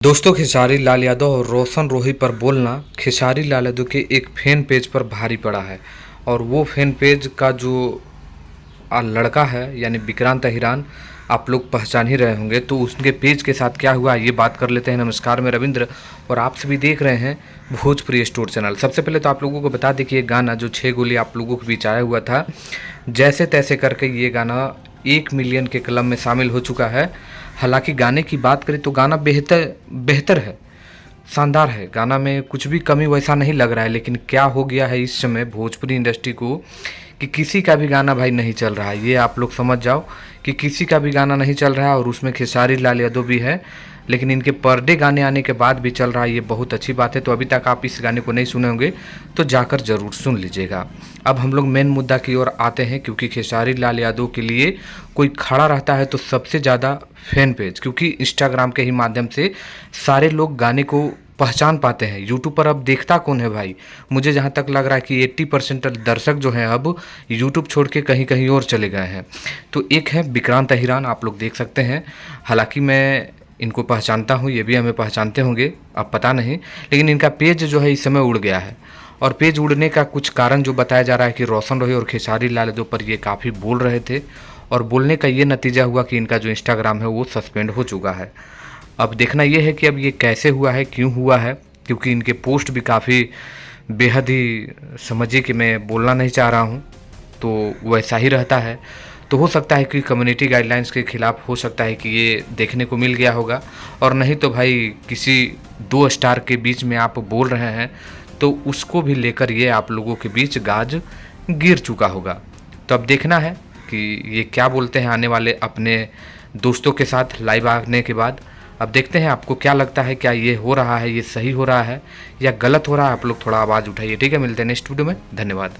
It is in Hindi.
दोस्तों, खेसारी लाल यादव और रोशन रोही पर बोलना खेसारी लाल यादव के एक फैन पेज पर भारी पड़ा है। और वो फैन पेज का जो लड़का है यानी विक्रांत अहिरान, आप लोग पहचान ही रहे होंगे। तो उसके पेज के साथ क्या हुआ ये बात कर लेते हैं। नमस्कार, मैं रविंद्र और आप सभी देख रहे हैं भोजपुरी स्टोर चैनल। सबसे पहले तो आप लोगों को बता दें कि ये गाना जो 6 गोली आप लोगों के बीच आया हुआ था, जैसे तैसे करके ये गाना 1 मिलियन के क्लब में शामिल हो चुका है। हालांकि गाने की बात करें तो गाना बेहतर है, शानदार है। गाना में कुछ भी कमी वैसा नहीं लग रहा है। लेकिन क्या हो गया है इस समय भोजपुरी इंडस्ट्री को कि किसी का भी गाना भाई नहीं चल रहा है। ये आप लोग समझ जाओ कि किसी का भी गाना नहीं चल रहा है, और उसमें खेसारी लाल यादव भी है। लेकिन इनके पर डे गाने आने के बाद भी चल रहा है, ये बहुत अच्छी बात है। तो अभी तक आप इस गाने को नहीं सुने होंगे तो जाकर ज़रूर सुन लीजिएगा। अब हम लोग मेन मुद्दा की ओर आते हैं, क्योंकि खेसारी लाल यादव के लिए कोई खड़ा रहता है तो सबसे ज़्यादा फैन पेज, क्योंकि इंस्टाग्राम के ही माध्यम से सारे लोग गाने को पहचान पाते हैं। यूट्यूब पर अब देखता कौन है भाई? मुझे जहाँ तक लग रहा है कि 80% दर्शक जो हैं अब यूट्यूब छोड़ के कहीं कहीं और चले गए हैं। तो एक है विक्रांत अहिरान, आप लोग देख सकते हैं। हालांकि मैं इनको पहचानता हूँ, ये भी हमें पहचानते होंगे, अब पता नहीं। लेकिन इनका पेज जो है इस समय उड़ गया है। और पेज उड़ने का कुछ कारण जो बताया जा रहा है कि रोशन रोही और खेसारी लाल यादव पर ये काफ़ी बोल रहे थे, और बोलने का ये नतीजा हुआ कि इनका जो इंस्टाग्राम है वो सस्पेंड हो चुका है। अब देखना ये है कि अब ये कैसे हुआ है, क्यों हुआ है, क्योंकि इनके पोस्ट भी काफ़ी बेहद ही, समझिए कि मैं बोलना नहीं चाह रहा हूँ, तो वैसा ही रहता है। तो हो सकता है कि कम्युनिटी गाइडलाइंस के खिलाफ हो सकता है कि ये देखने को मिल गया होगा। और नहीं तो भाई किसी 2 स्टार के बीच में आप बोल रहे हैं तो उसको भी लेकर ये आप लोगों के बीच गाज गिर चुका होगा। तो अब देखना है कि ये क्या बोलते हैं आने वाले अपने दोस्तों के साथ लाइव आने के बाद। अब देखते हैं आपको क्या लगता है, क्या ये हो रहा है, ये सही हो रहा है या गलत हो रहा है। आप लोग थोड़ा आवाज़ उठाइए, ठीक है? मिलते हैं नेक्स्ट वीडियो में। धन्यवाद।